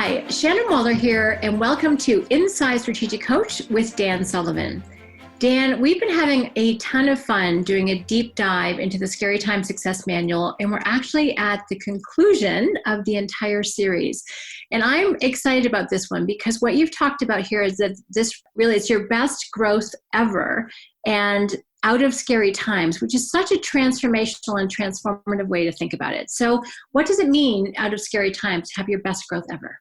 Hi, Shannon Waller here, and welcome to Inside Strategic Coach with Dan Sullivan. Dan, we've been having a ton of fun doing a deep dive into the Scary Time Success Manual, and we're actually at the conclusion of the entire series. And I'm excited about this one because what you've talked about here is that this really is your best growth ever, and out of scary times, which is such a transformational and transformative way to think about it. So what does it mean out of scary times to have your best growth ever?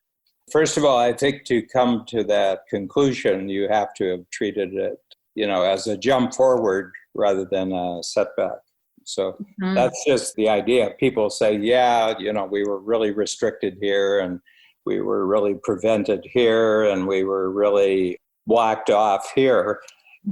First of all, I think to come to that conclusion, you have to have treated it, as a jump forward rather than a setback. So that's just the idea. People say, we were really restricted here and we were really prevented here and we were really blocked off here.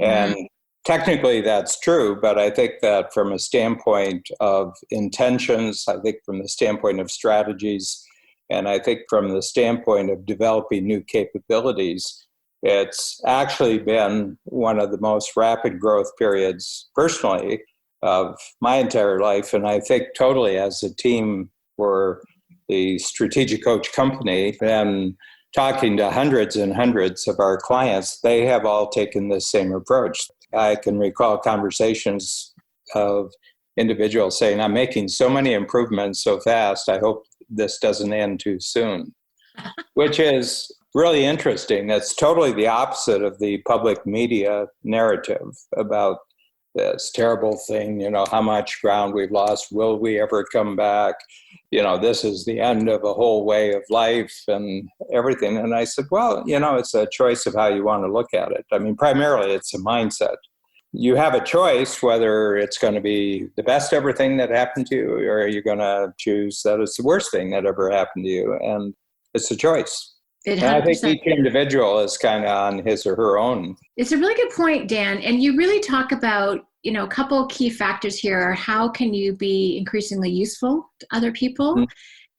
And technically, that's true, but I think that from a standpoint of intentions, I think from the standpoint of strategies, and I think from the standpoint of developing new capabilities, it's actually been one of the most rapid growth periods, personally, of my entire life. And I think totally as a team for the Strategic Coach Company, and talking to hundreds and hundreds of our clients, they have all taken the same approach. I can recall conversations of individuals saying, I'm making so many improvements so fast, I hope this doesn't end too soon, which is really interesting. It's totally the opposite of the public media narrative about this terrible thing, how much ground we've lost, will we ever come back? This is the end of a whole way of life and everything. And I said, well, it's a choice of how you want to look at it. I mean, primarily it's a mindset. You have a choice whether it's going to be the best ever thing that happened to you, or you're going to choose that it's the worst thing that ever happened to you. And it's a choice. And I think each individual is kind of on his or her own. It's a really good point, Dan. And you really talk about, a couple key factors here are how can you be increasingly useful to other people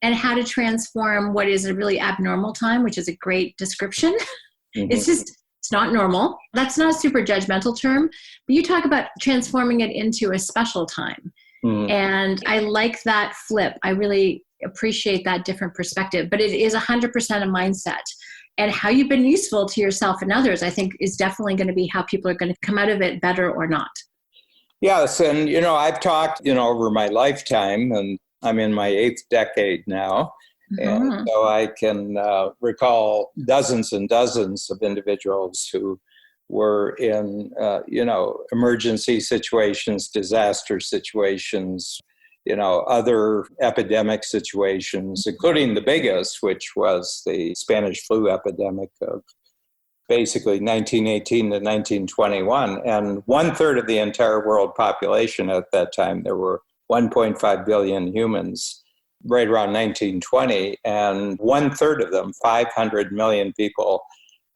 and how to transform what is a really abnormal time, which is a great description. It's not normal. That's not a super judgmental term, but you talk about transforming it into a special time. And I like that flip. I really appreciate that different perspective, but it is 100% a mindset. And how you've been useful to yourself and others, I think, is definitely going to be how people are going to come out of it better or not. Yes. And, I've talked, over my lifetime, and I'm in my 8th decade now. And so I can recall dozens and dozens of individuals who were in, emergency situations, disaster situations, other epidemic situations, including the biggest, which was the Spanish flu epidemic of basically 1918 to 1921. And 1/3 of the entire world population at that time, there were 1.5 billion humans, right around 1920, and 1/3 of them, 500 million people,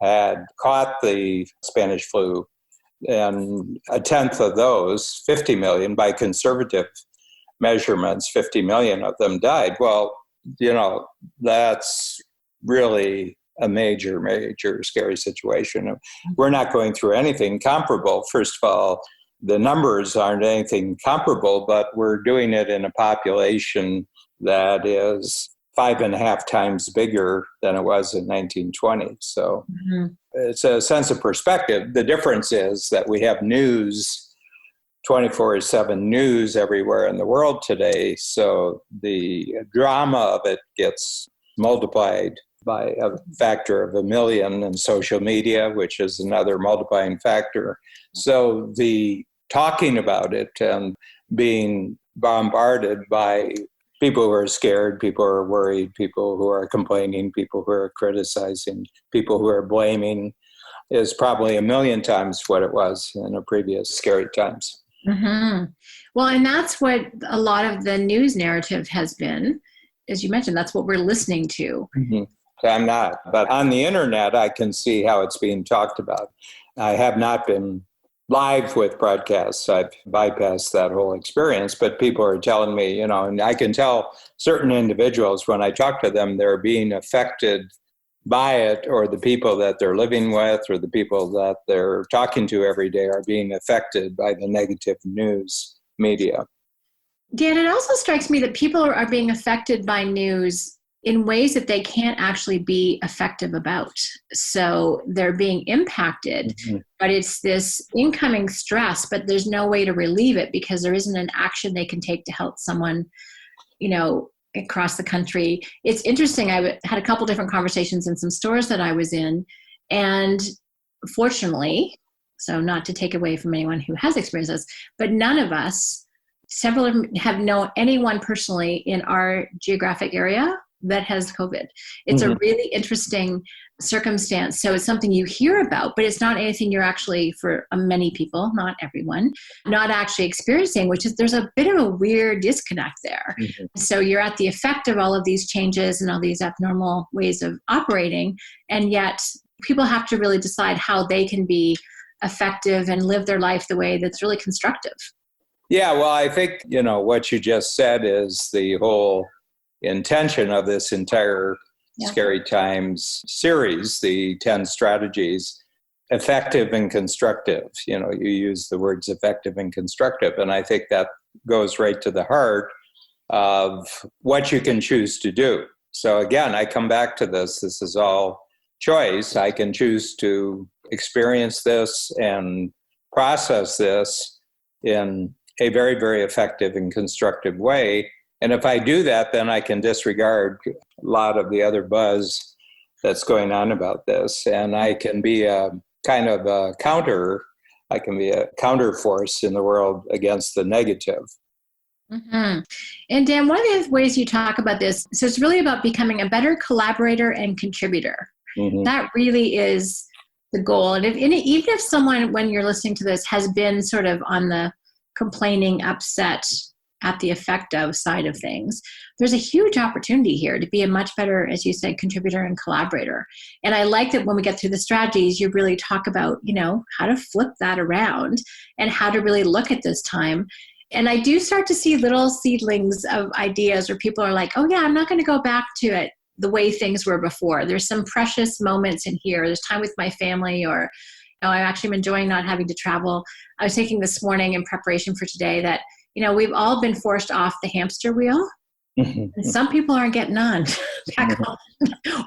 had caught the Spanish flu, and 1/10 of those, 50 million, by conservative measurements, 50 million of them died. Well, that's really a major, major scary situation. We're not going through anything comparable. First of all, the numbers aren't anything comparable, but we're doing it in a population that is 5.5 times bigger than it was in 1920. So it's a sense of perspective. The difference is that we have news, 24/7 news everywhere in the world today. So the drama of it gets multiplied by a factor of 1 million in social media, which is another multiplying factor. So the talking about it and being bombarded by people who are scared, people who are worried, people who are complaining, people who are criticizing, people who are blaming is probably 1 million times what it was in a previous scary times. Well, and that's what a lot of the news narrative has been. As you mentioned, that's what we're listening to. I'm not, but on the internet, I can see how it's being talked about. I have not been live with broadcasts. I've bypassed that whole experience, but people are telling me, and I can tell certain individuals when I talk to them, they're being affected by it, or the people that they're living with or the people that they're talking to every day are being affected by the negative news media. Dan, it also strikes me that people are being affected by news in ways that they can't actually be effective about. So they're being impacted, but it's this incoming stress, but there's no way to relieve it because there isn't an action they can take to help someone, across the country. It's interesting. I had a couple different conversations in some stores that I was in, and fortunately, so not to take away from anyone who has experienced this, but none of us, several of them have known anyone personally in our geographic area that has COVID. It's a really interesting circumstance. So it's something you hear about, but it's not anything you're actually, for many people, not everyone, not actually experiencing, which is there's a bit of a weird disconnect there. So you're at the effect of all of these changes and all these abnormal ways of operating, and yet people have to really decide how they can be effective and live their life the way that's really constructive. Yeah, well, I think, what you just said is the whole intention of this entire Scary Times series, the 10 strategies, effective and constructive. You use the words effective and constructive, and I think that goes right to the heart of what you can choose to do. So again, I come back to this. This is all choice. I can choose to experience this and process this in a very, very effective and constructive way. And if I do that, then I can disregard a lot of the other buzz that's going on about this. And I can be a kind of a counter. I can be a counter force in the world against the negative. And Dan, one of the ways you talk about this, so it's really about becoming a better collaborator and contributor. That really is the goal. And even if someone, when you're listening to this, has been sort of on the complaining, upset, at the effect of side of things, there's a huge opportunity here to be a much better, as you said, contributor and collaborator. And I like that when we get through the strategies, you really talk about, how to flip that around and how to really look at this time. And I do start to see little seedlings of ideas where people are like, oh yeah, I'm not going to go back to it the way things were before. There's some precious moments in here. There's time with my family, or I actually am enjoying not having to travel. I was thinking this morning in preparation for today that we've all been forced off the hamster wheel, and some people aren't getting on back on,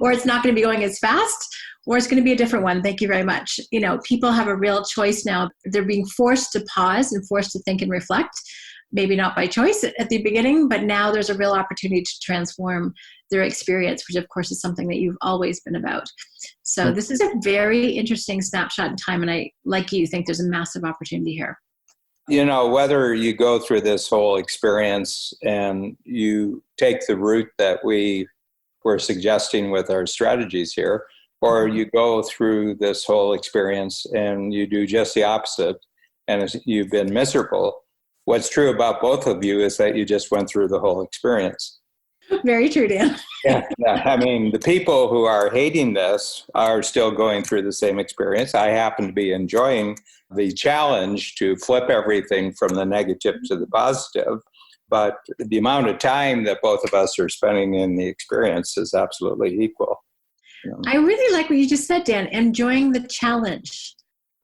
or it's not going to be going as fast, or it's going to be a different one. Thank you very much. People have a real choice now. They're being forced to pause and forced to think and reflect, maybe not by choice at the beginning, but now there's a real opportunity to transform their experience, which of course is something that you've always been about. So this is a very interesting snapshot in time, and I, like you, think there's a massive opportunity here. Whether you go through this whole experience and you take the route that we were suggesting with our strategies here, or you go through this whole experience and you do just the opposite and you've been miserable, what's true about both of you is that you just went through the whole experience. Very true, Dan. Yeah. I mean, the people who are hating this are still going through the same experience. I happen to be enjoying the challenge to flip everything from the negative to the positive. But the amount of time that both of us are spending in the experience is absolutely equal. I really like what you just said, Dan, enjoying the challenge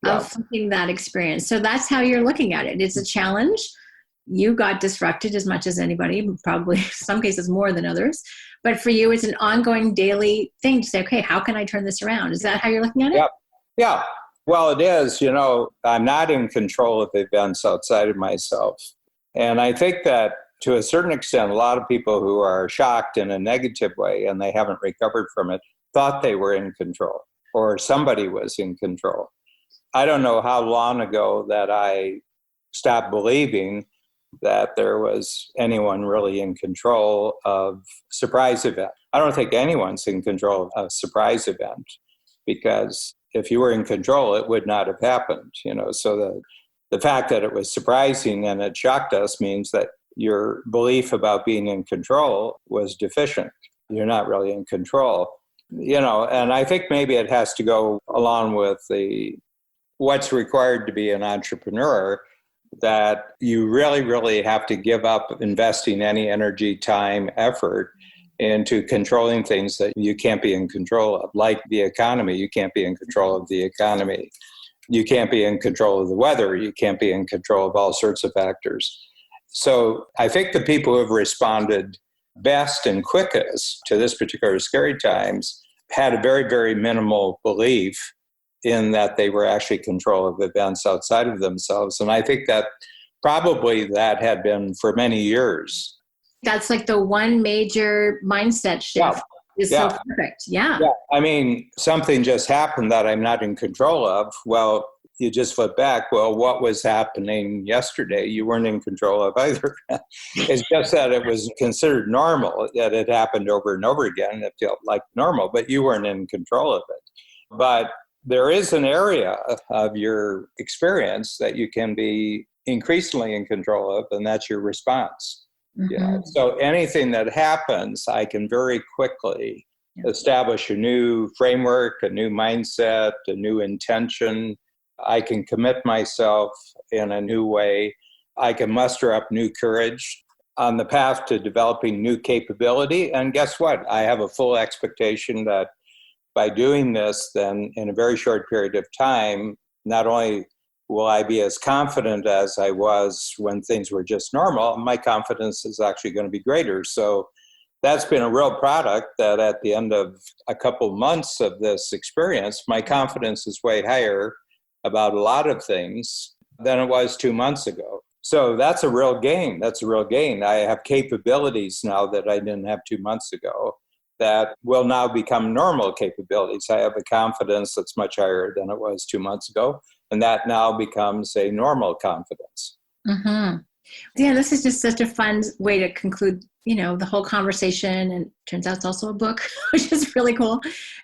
of flipping that experience. So that's how you're looking at it. It's a challenge. You got disrupted as much as anybody, probably some cases more than others. But for you, it's an ongoing daily thing to say, okay, how can I turn this around? Is that how you're looking at it? Yeah. Well, it is. I'm not in control of events outside of myself. And I think that to a certain extent, a lot of people who are shocked in a negative way and they haven't recovered from it thought they were in control or somebody was in control. I don't know how long ago that I stopped believing that there was anyone really in control of surprise event. I don't think anyone's in control of a surprise event, because if you were in control, it would not have happened. So the fact that it was surprising and it shocked us means that your belief about being in control was deficient. You're not really in control. And I think maybe it has to go along with what's required to be an entrepreneur, that you really, really have to give up investing any energy, time, effort into controlling things that you can't be in control of, like the economy. You can't be in control of the economy. You can't be in control of the weather. You can't be in control of all sorts of factors. So I think the people who have responded best and quickest to this particular scary times had a very, very minimal belief in that they were actually in control of events outside of themselves. And I think that probably that had been for many years. That's like the one major mindset shift. Is so perfect. Yeah. I mean, something just happened that I'm not in control of. Well, you just flip back. Well, what was happening yesterday? You weren't in control of either. It's just that it was considered normal, that it happened over and over again. It felt like normal, but you weren't in control of it. But there is an area of your experience that you can be increasingly in control of, and that's your response. Yeah. So anything that happens, I can very quickly establish a new framework, a new mindset, a new intention. I can commit myself in a new way. I can muster up new courage on the path to developing new capability. And guess what? I have a full expectation that by doing this, then in a very short period of time, not only will I be as confident as I was when things were just normal, my confidence is actually going to be greater. So that's been a real product that at the end of a couple months of this experience, my confidence is way higher about a lot of things than it was 2 months ago. So that's a real gain. That's a real gain. I have capabilities now that I didn't have 2 months ago that will now become normal capabilities. I have a confidence that's much higher than it was 2 months ago. And that now becomes a normal confidence. Yeah, this is just such a fun way to conclude, the whole conversation. And turns out it's also a book, which is really cool.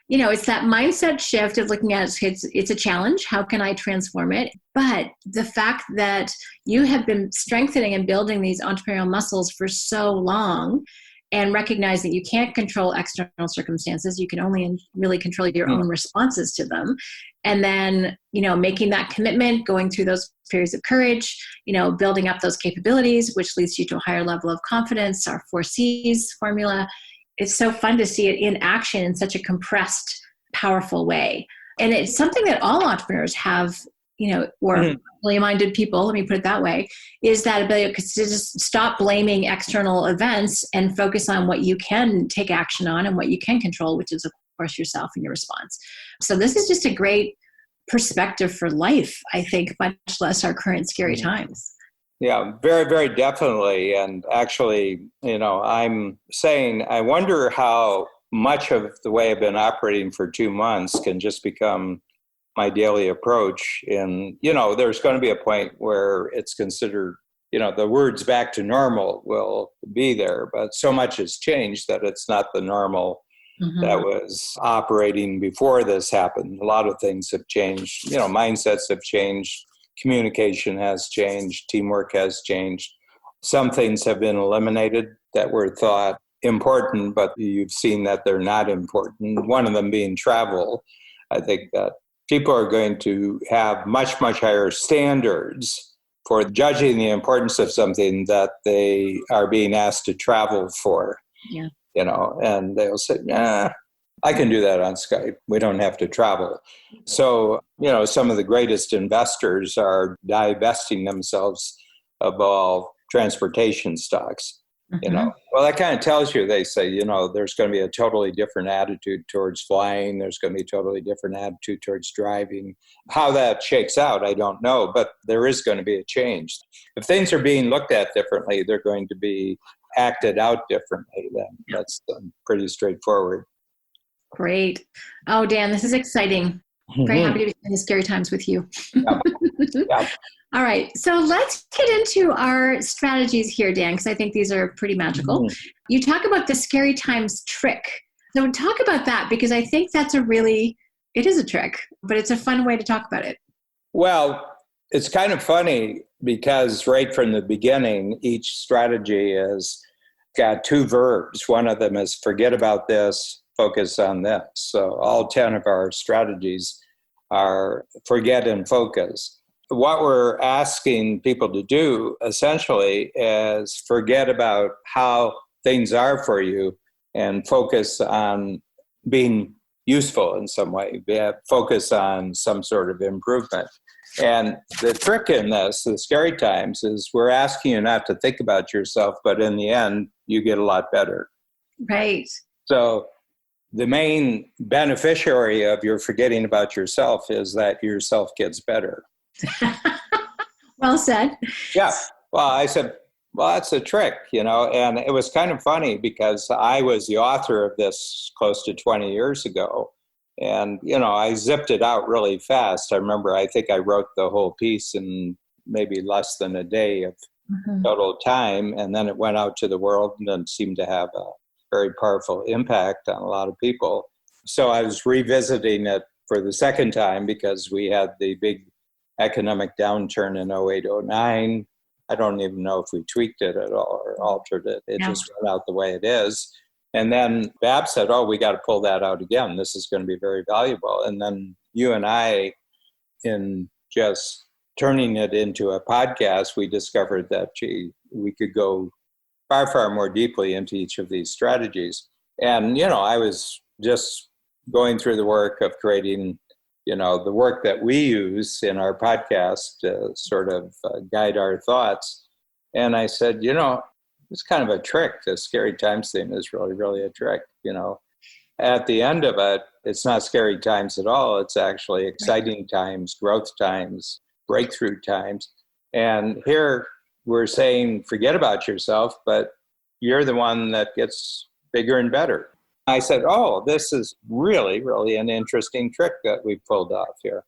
It's that mindset shift of looking at it's a challenge. How can I transform it? But the fact that you have been strengthening and building these entrepreneurial muscles for so long, and recognize that you can't control external circumstances. You can only really control your own responses to them. And then, making that commitment, going through those periods of courage, building up those capabilities, which leads you to a higher level of confidence, our 4 C's formula. It's so fun to see it in action in such a compressed, powerful way. And it's something that all entrepreneurs have, or minded people, let me put it that way, is that ability to just stop blaming external events and focus on what you can take action on and what you can control, which is, of course, yourself and your response. So this is just a great perspective for life, I think, much less our current scary times. Yeah, very, very definitely. And actually, I'm saying, I wonder how much of the way I've been operating for 2 months can just become my daily approach. And, there's going to be a point where it's considered, the words back to normal will be there, but so much has changed that it's not the normal that was operating before this happened. A lot of things have changed, mindsets have changed, communication has changed, teamwork has changed. Some things have been eliminated that were thought important, but you've seen that they're not important. One of them being travel. I think that people are going to have much, much higher standards for judging the importance of something that they are being asked to travel for. Yeah. And they'll say, I can do that on Skype. We don't have to travel. So, some of the greatest investors are divesting themselves of all transportation stocks. Well, that kind of tells you, they say, there's going to be a totally different attitude towards flying. There's going to be a totally different attitude towards driving. How that shakes out, I don't know, but there is going to be a change. If things are being looked at differently, they're going to be acted out differently. Then that's pretty straightforward. Great. Oh, Dan, this is exciting. Very happy to be in the scary times with you. Yeah. All right. So let's get into our strategies here, Dan, because I think these are pretty magical. You talk about the scary times trick. So talk about that, because I think that's it is a trick, but it's a fun way to talk about it. Well, it's kind of funny because right from the beginning, each strategy has got 2 verbs. One of them is forget about this, focus on this. So all 10 of our strategies are forget and focus. What we're asking people to do essentially is forget about how things are for you and focus on being useful in some way, focus on some sort of improvement. And the trick in this, the scary times, is we're asking you not to think about yourself, but in the end, you get a lot better. Right. So the main beneficiary of your forgetting about yourself is that yourself gets better. Well said. Yeah. Well, I said, well, that's a trick, and it was kind of funny because I was the author of this close to 20 years ago. And, I zipped it out really fast. I remember, I think I wrote the whole piece in maybe less than a day of total time. And then it went out to the world and seemed to have a very powerful impact on a lot of people. So I was revisiting it for the second time because we had the big economic downturn in 08, 09. I don't even know if we tweaked it at all or altered it. It just went out the way it is. And then Bab said, oh, we got to pull that out again. This is going to be very valuable. And then you and I, in just turning it into a podcast, we discovered that, we could go far, far more deeply into each of these strategies. And, I was just going through the work of creating, the work that we use in our podcast to sort of guide our thoughts. And I said, it's kind of a trick. The scary times thing is really, really a trick. At the end of it, it's not scary times at all. It's actually exciting times, growth times, breakthrough times. And here we're saying, forget about yourself, but you're the one that gets bigger and better. I said, oh, this is really, really an interesting trick that we pulled off here.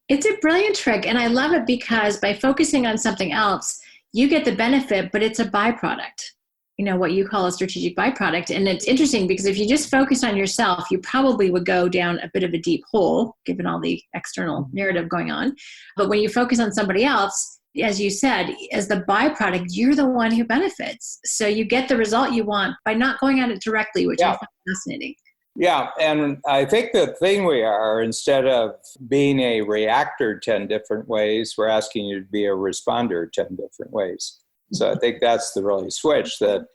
It's a brilliant trick. And I love it because by focusing on something else, you get the benefit, but it's a byproduct, what you call a strategic byproduct. And it's interesting because if you just focus on yourself, you probably would go down a bit of a deep hole, given all the external narrative going on. But when you focus on somebody else, as you said, as the byproduct, you're the one who benefits. So you get the result you want by not going at it directly, which I find fascinating. Yeah, and I think the thing we are, instead of being a reactor 10 different ways, we're asking you to be a responder 10 different ways. So I think that's the really switch, that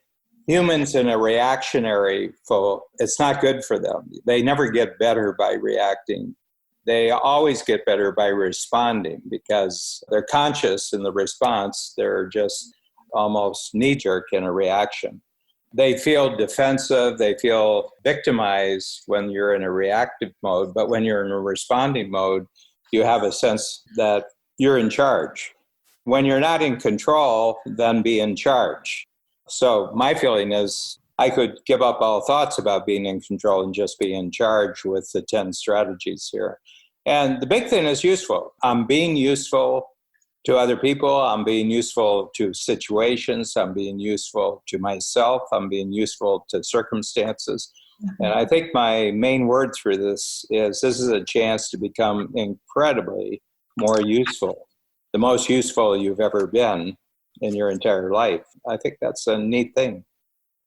humans in a reactionary it's not good for them. They never get better by reacting. They always get better by responding because they're conscious in the response. They're just almost knee-jerk in a reaction. They feel defensive. They feel victimized when you're in a reactive mode. But when you're in a responding mode, you have a sense that you're in charge. When you're not in control, then be in charge. So my feeling is I could give up all thoughts about being in control and just be in charge with the 10 strategies here. And the big thing is useful. I'm being useful to other people. I'm being useful to situations. I'm being useful to myself. I'm being useful to circumstances. And I think my main word through this is a chance to become incredibly more useful, the most useful you've ever been in your entire life. I think that's a neat thing.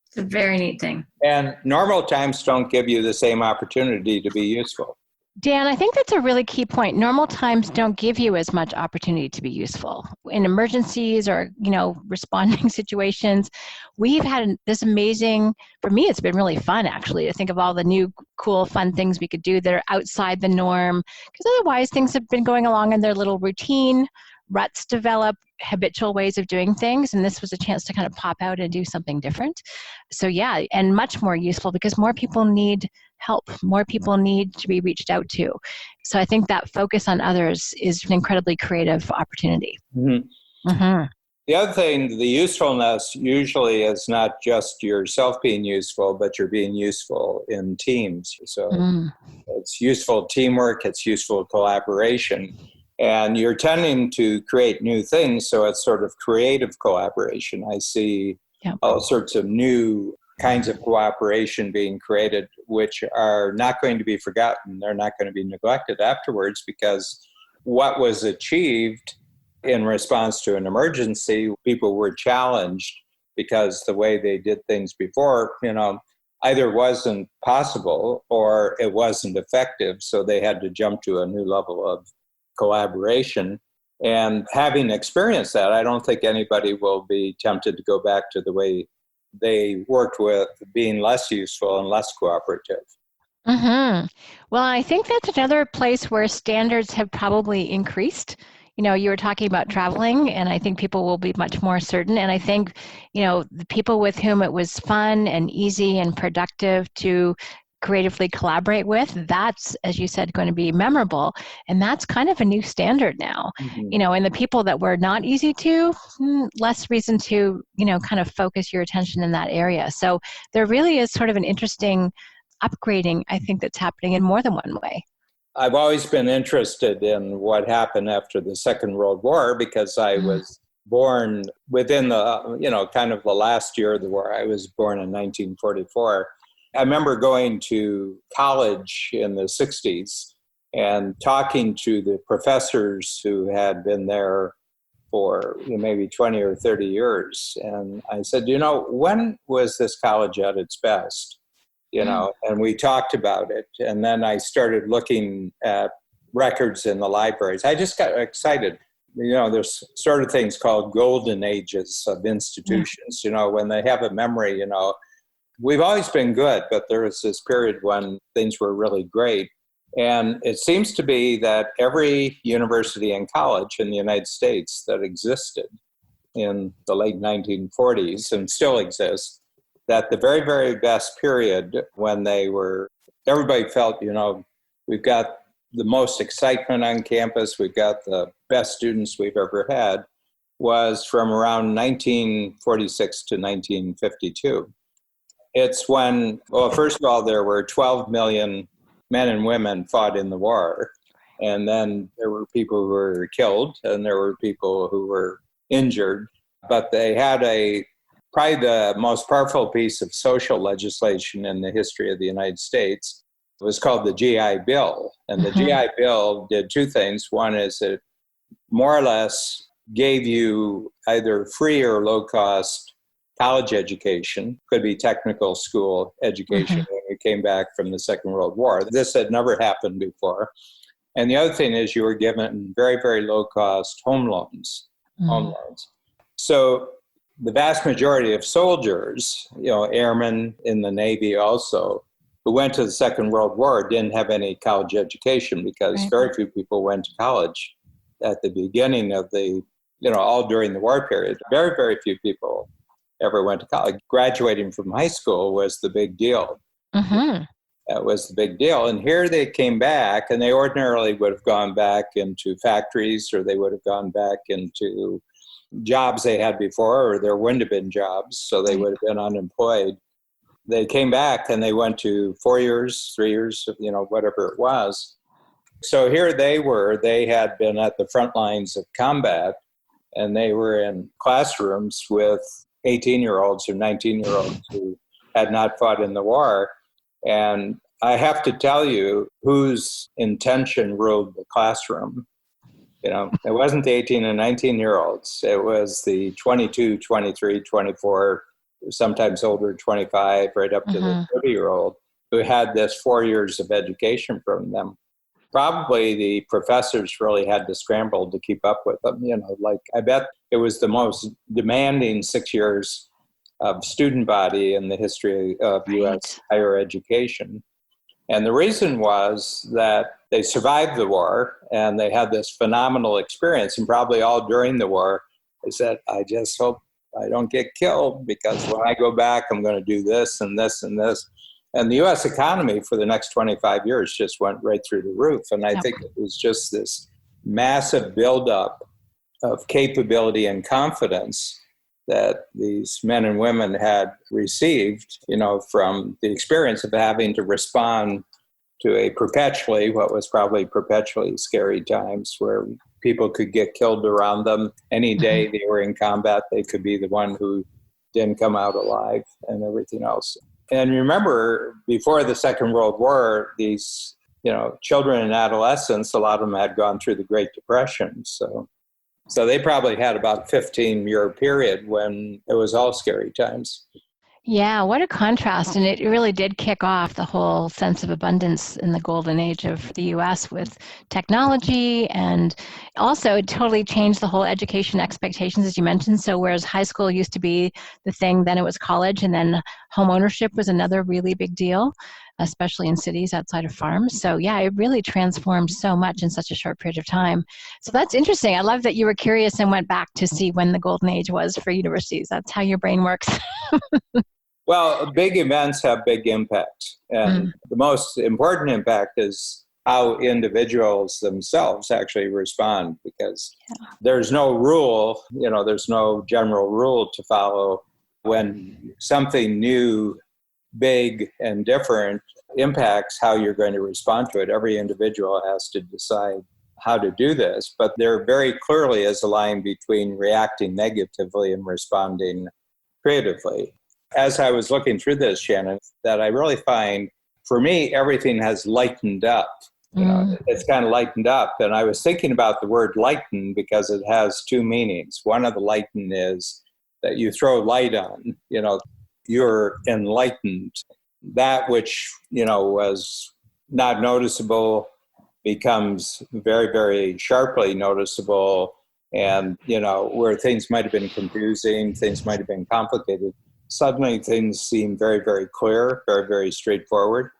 It's a very neat thing. And normal times don't give you the same opportunity to be useful. Dan, I think that's a really key point. Normal times don't give you as much opportunity to be useful. In emergencies or, responding situations, we've had this amazing, for me, it's been really fun, actually, to think of all the new, cool, fun things we could do that are outside the norm. Because otherwise, things have been going along in their little routine. Ruts develop, habitual ways of doing things, and this was a chance to kind of pop out and do something different. So yeah, and much more useful because more people need help. More people need to be reached out to. So I think that focus on others is an incredibly creative opportunity. Mm-hmm. Mm-hmm. The other thing, the usefulness usually is not just yourself being useful, but you're being useful in teams. So it's useful teamwork, it's useful collaboration. And you're tending to create new things, so it's sort of creative collaboration. I see all sorts of new kinds of cooperation being created, which are not going to be forgotten. They're not going to be neglected afterwards because what was achieved in response to an emergency, people were challenged because the way they did things before, either wasn't possible or it wasn't effective. So they had to jump to a new level of collaboration. And having experienced that, I don't think anybody will be tempted to go back to the way they worked with being less useful and less cooperative. Mm-hmm. Well, I think that's another place where standards have probably increased. You were talking about traveling, and I think people will be much more certain. And I think, the people with whom it was fun and easy and productive to creatively collaborate with, that's, as you said, going to be memorable. And that's kind of a new standard now. Mm-hmm. And the people that were not easy to, less reason to, kind of focus your attention in that area. So there really is sort of an interesting upgrading, I think, that's happening in more than one way. I've always been interested in what happened after the Second World War because I was born within the, kind of the last year of the war. I was born in 1944. I remember going to college in the 60s and talking to the professors who had been there for maybe 20 or 30 years. And I said, when was this college at its best? And we talked about it. And then I started looking at records in the libraries. I just got excited. There's sort of things called golden ages of institutions, when they have a memory, we've always been good, but there was this period when things were really great. And it seems to be that every university and college in the United States that existed in the late 1940s and still exists, that the very, very best period when everybody felt, we've got the most excitement on campus, we've got the best students we've ever had, was from around 1946 to 1952. It's when, first of all, there were 12 million men and women fought in the war. And then there were people who were killed and there were people who were injured. But they had probably the most powerful piece of social legislation in the history of the United States. It was called the GI Bill. And the GI Bill did two things. One is it more or less gave you either free or low-cost college education, could be technical school education when we came back from the Second World War. This had never happened before. And the other thing is you were given very, very low-cost home loans. So the vast majority of soldiers, airmen in the Navy also, who went to the Second World War didn't have any college education because very few people went to college at the beginning of all during the war period. Very, very few people ever went to college. Graduating from high school was the big deal. That was the big deal. And here they came back, and they ordinarily would have gone back into factories, or they would have gone back into jobs they had before, or there wouldn't have been jobs, so they would have been unemployed. They came back and they went to 4 years, 3 years, whatever it was. So here they had been at the front lines of combat, and they were in classrooms with 18-year-olds or 19-year-olds who had not fought in the war. And I have to tell you whose intention ruled the classroom. It wasn't the 18 and 19-year-olds. It was the 22, 23, 24, sometimes older, 25, right up to the 30-year-old who had this 4 years of education from them. Probably the professors really had to scramble to keep up with them. I bet it was the most demanding 6 years of student body in the history of U.S. higher education. And the reason was that they survived the war and they had this phenomenal experience, and probably all during the war, they said, I just hope I don't get killed, because when I go back, I'm going to do this and this and this. And the U.S. economy for the next 25 years just went right through the roof. And I think it was just this massive buildup of capability and confidence that these men and women had received, from the experience of having to respond to what was probably perpetually scary times, where people could get killed around them. Any day they were in combat, they could be the one who didn't come out alive and everything else. And remember, before the Second World War, these, children and adolescents, a lot of them had gone through the Great Depression. So they probably had about a 15-year period when it was all scary times. Yeah, what a contrast. And it really did kick off the whole sense of abundance in the golden age of the U.S. with technology. And also it totally changed the whole education expectations, as you mentioned. So whereas high school used to be the thing, then it was college, and then home ownership was another really big deal. especially in cities outside of farms. So yeah, it really transformed so much in such a short period of time. So that's interesting. I love that you were curious and went back to see when the golden age was for universities. That's how your brain works. Well, big events have big impact. And the most important impact is how individuals themselves actually respond, because there's no rule, there's no general rule to follow. When something new, big, and different impacts how you're going to respond to it, every individual has to decide how to do this. But there very clearly is a line between reacting negatively and responding creatively. As I was looking through this, Shannon, that I really find, for me, everything has lightened up. It's kind of lightened up. And I was thinking about the word lighten because it has two meanings. One of the lighten is that you throw light on, you're enlightened. That which, was not noticeable becomes very, very sharply noticeable. And, where things might have been confusing, things might have been complicated, suddenly things seem very, very clear, very, very straightforward.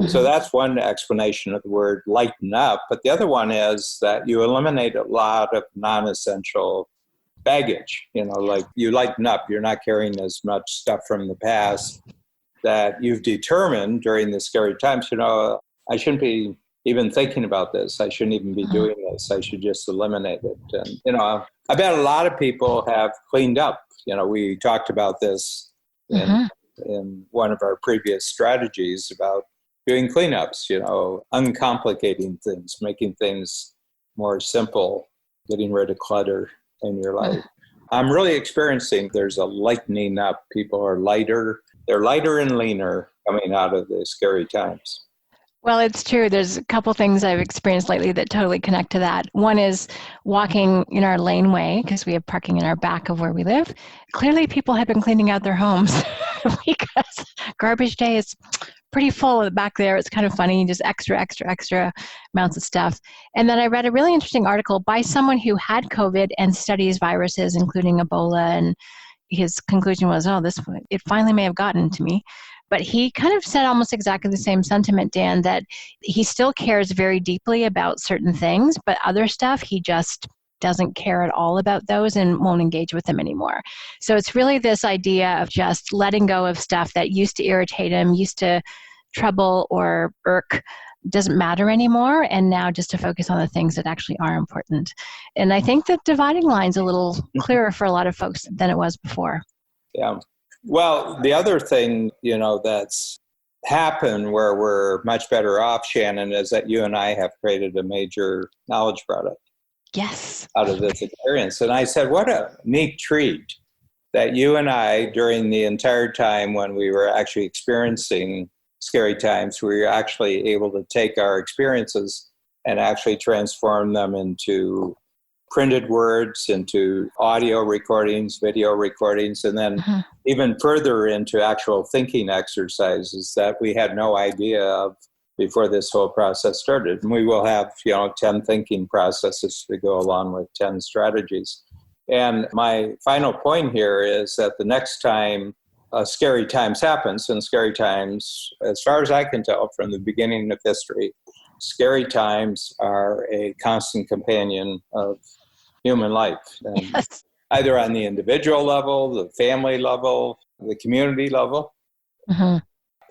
So that's one explanation of the word lighten up. But the other one is that you eliminate a lot of non-essential baggage. Like you lighten up, you're not carrying as much stuff from the past that you've determined during the scary times, I shouldn't be even thinking about this. I shouldn't even be doing this. I should just eliminate it. And, I bet a lot of people have cleaned up. We talked about this in one of our previous strategies about doing cleanups, uncomplicating things, making things more simple, getting rid of clutter in your life. I'm really experiencing there's a lightening up. People are lighter. They're lighter and leaner coming out of the scary times. Well, it's true. There's a couple things I've experienced lately that totally connect to that. One is walking in our laneway, because we have parking in our back of where we live. Clearly, people have been cleaning out their homes because garbage day is pretty full back there. It's kind of funny, just extra amounts of stuff. And then I read a really interesting article by someone who had COVID and studies viruses, including Ebola, and his conclusion was, it finally may have gotten to me. But he kind of said almost exactly the same sentiment, Dan, that he still cares very deeply about certain things, but other stuff, he just doesn't care at all about those and won't engage with them anymore. So it's really this idea of just letting go of stuff that used to irritate him, used to trouble or irk, doesn't matter anymore, and now just to focus on the things that actually are important. And I think the dividing line's a little clearer for a lot of folks than it was before. Yeah. Well, the other thing, that's happened where we're much better off, Shannon, is that you and I have created a major knowledge product. Yes. Out of this experience. And I said, what a neat treat that you and I, during the entire time when we were actually experiencing scary times, we were actually able to take our experiences and actually transform them into printed words, into audio recordings, video recordings, and then even further into actual thinking exercises that we had no idea of before this whole process started. And we will have, 10 thinking processes to go along with 10 strategies. And my final point here is that the next time scary times happens, and scary times, as far as I can tell from the beginning of history, scary times are a constant companion of human life. And yes. Either on the individual level, the family level, the community level.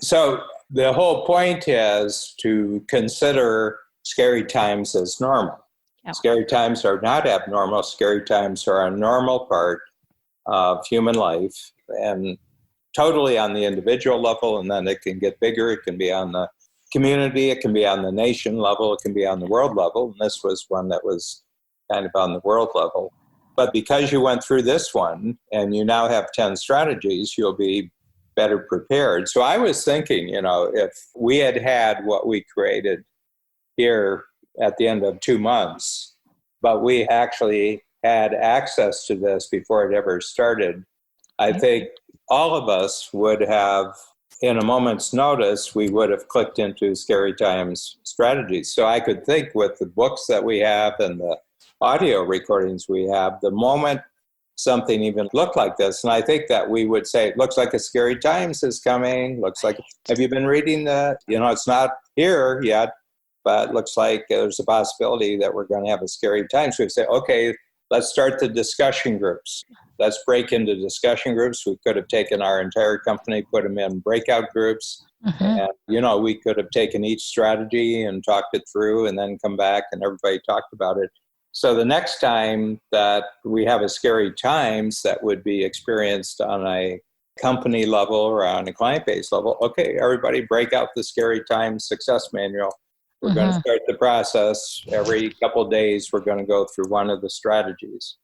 So the whole point is to consider scary times as normal. Yep. Scary times are not abnormal. Scary times are a normal part of human life, and totally on the individual level, and then it can get bigger. It can be on the community, it can be on the nation level, it can be on the world level. And this was one that was kind of on the world level. But because you went through this one and you now have 10 strategies, you'll be better prepared. So I was thinking, if we had had what we created here at the end of 2 months, but we actually had access to this before it ever started, I think all of us would have, in a moment's notice, we would have clicked into scary times strategies. So I could think with the books that we have and the audio recordings we have, the moment something even look like this. And I think that we would say, it looks like a scary times is coming. Looks like, have you been reading that? It's not here yet, but looks like there's a possibility that we're going to have a scary time. So we say, okay, let's start the discussion groups. Let's break into discussion groups. We could have taken our entire company, put them in breakout groups. And, we could have taken each strategy and talked it through and then come back and everybody talked about it. So the next time that we have a scary times that would be experienced on a company level or on a client base level, okay, everybody break out the scary times success manual. We're going to start the process. Every couple of days, we're going to go through one of the strategies.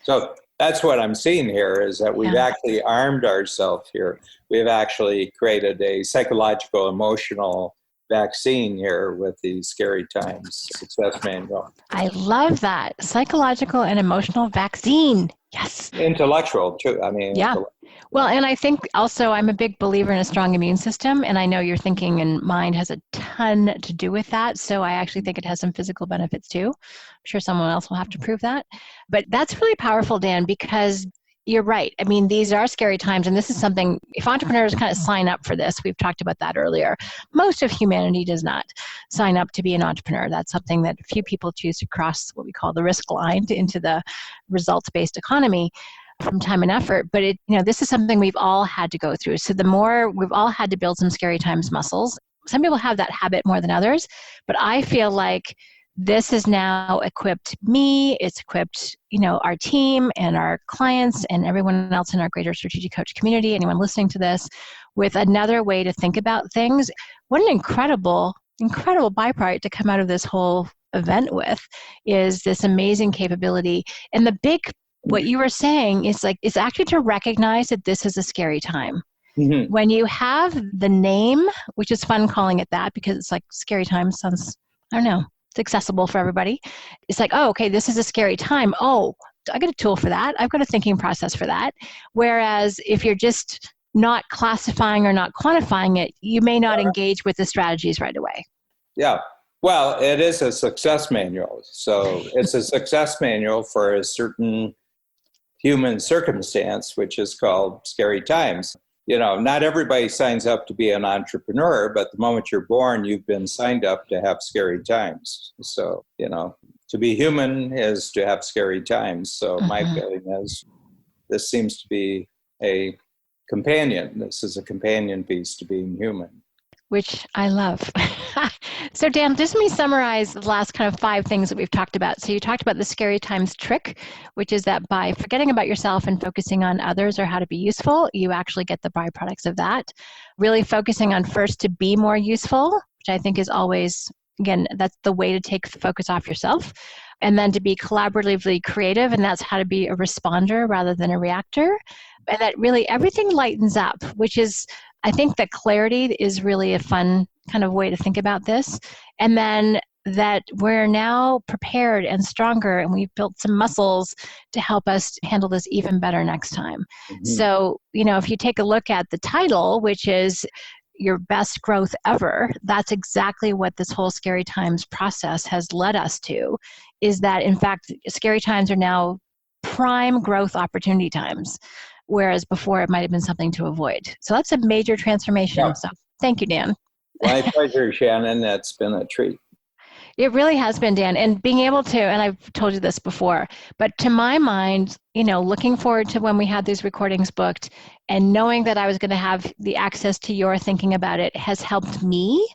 So that's what I'm seeing here is that we've actually armed ourselves here. We've actually created a psychological, emotional vaccine here with the scary times success manual. I love that. Psychological and emotional vaccine. Yes. Intellectual too. Yeah. Well, and I think also I'm a big believer in a strong immune system, and I know your thinking and mind has a ton to do with that. So I actually think it has some physical benefits too. I'm sure someone else will have to prove that. But that's really powerful, Dan, because you're right. These are scary times, and this is something, if entrepreneurs kind of sign up for this, we've talked about that earlier. Most of humanity does not sign up to be an entrepreneur. That's something that few people choose to cross what we call the risk line into the results-based economy from time and effort. But this is something we've all had to go through. So we've all had to build some scary times muscles. Some people have that habit more than others, but I feel like this has now equipped me, it's equipped, our team and our clients and everyone else in our greater strategic coach community, anyone listening to this, with another way to think about things. What an incredible byproduct to come out of this whole event with is this amazing capability. And what you were saying is it's actually to recognize that this is a scary time. When you have the name, which is fun calling it that because it's like scary time sounds, I don't know, it's accessible for everybody. It's like, oh, okay, this is a scary time. Oh, I got a tool for that. I've got a thinking process for that. Whereas if you're just not classifying or not quantifying it, you may not engage with the strategies right away. Yeah. Well, it is a success manual. So it's a success manual for a certain human circumstance, which is called scary times. Not everybody signs up to be an entrepreneur, but the moment you're born, you've been signed up to have scary times. So, to be human is to have scary times. So my feeling is this seems to be a companion. This is a companion piece to being human. Which I love. So Dan, just let me summarize the last kind of 5 things that we've talked about. So you talked about the scary times trick, which is that by forgetting about yourself and focusing on others or how to be useful, you actually get the byproducts of that. Really focusing on first to be more useful, which I think is always, again, that's the way to take the focus off yourself. And then to be collaboratively creative, and that's how to be a responder rather than a reactor. And that really everything lightens up, which is, I think that clarity is really a fun kind of way to think about this. And then that we're now prepared and stronger, and we've built some muscles to help us handle this even better next time. So, if you take a look at the title, which is your best growth ever, that's exactly what this whole scary times process has led us to, is that in fact, scary times are now prime growth opportunity times. Whereas before it might have been something to avoid. So that's a major transformation. Yeah. So thank you, Dan. My pleasure, Shannon. That's been a treat. It really has been, Dan. And being able to, and I've told you this before, but to my mind, looking forward to when we had these recordings booked and knowing that I was going to have the access to your thinking about it has helped me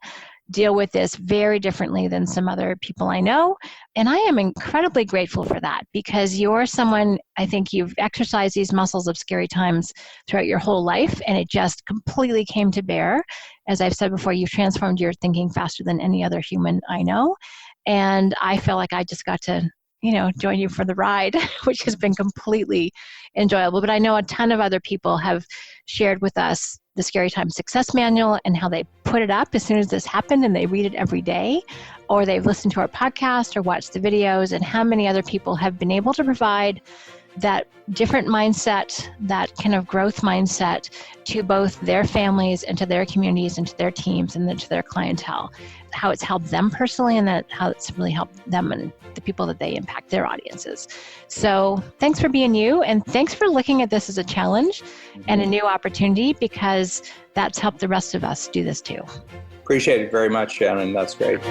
deal with this very differently than some other people I know. And I am incredibly grateful for that because you're someone, I think you've exercised these muscles of scary times throughout your whole life, and it just completely came to bear. As I've said before, you've transformed your thinking faster than any other human I know. And I feel like I just got to, join you for the ride, which has been completely enjoyable. But I know a ton of other people have shared with us the Scary Times Success Manual and how they put it up as soon as this happened and they read it every day, or they've listened to our podcast or watched the videos, and how many other people have been able to provide that different mindset, that kind of growth mindset to both their families and to their communities and to their teams and then to their clientele. how it's helped them personally, and how it's really helped them and the people that they impact, their audiences. So thanks for being you, and thanks for looking at this as a challenge and a new opportunity, because that's helped the rest of us do this too. Appreciate it very much, Shannon. That's great.